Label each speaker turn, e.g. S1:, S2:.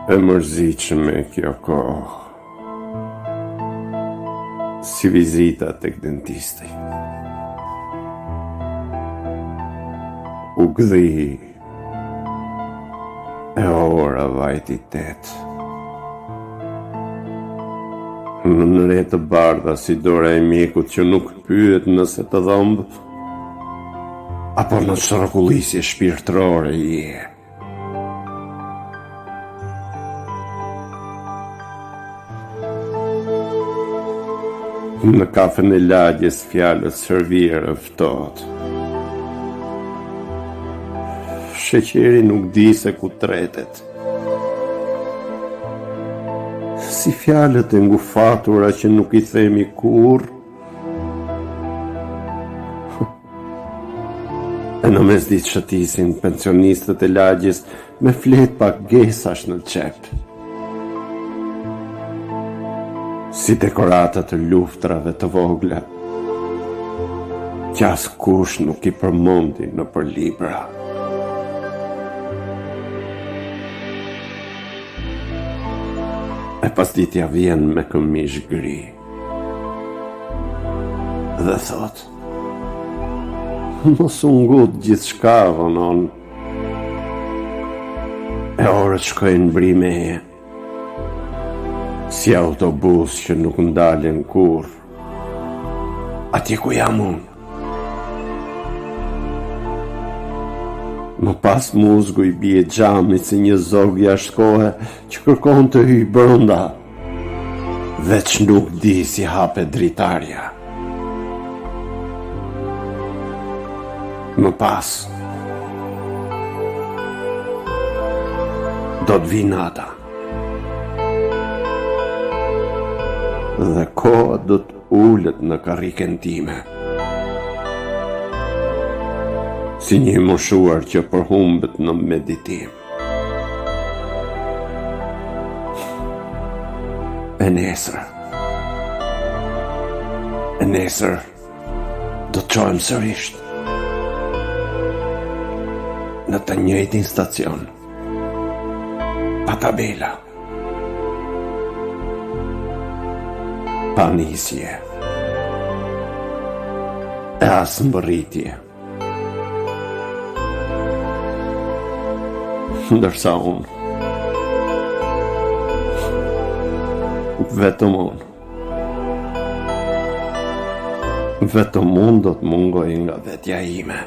S1: E mërzitshme kjo kohë, si vizita tek dentisti. U gdhi e ora vajti 8. Në nëre të bardha si dora e mjekut që nuk pyet nëse të dhëmb, apo në çrrekullisje shpirtërore je. Në kafen e lagjes fjalët servire ftohet. Sheqeri nuk di se ku tretet. Si fjalët e ngufatura që nuk i themi kurrë. E në mesditë shëtisin pensionistët e lagjes me flet pagesash në qep. Si dekoratat të luftrave të vogla, që askush nuk i përmendi në për libra. E pasditja vjen me këmish gri dhe thot: mos u ngut gjithçka, vonon. E orët shkojnë brimeje, si autobus që nuk ndalen kurrë, atje ku jam unë. Më pas muzgu i bie xhamit si një zog jashtë kohe që kërkon të hyj brenda, veç nuk di si hape dritarja. Më pas do të vi nata dhe koha do të ulet në karriken time, si një moshuar që përhumbet në meditim. E nesër do të çojmë sërish në të njëjtin stacion, pa tabela, pa nisje, e as mbërritje. Ndërsa unë, vetëm unë do të mungoj nga vetja ime.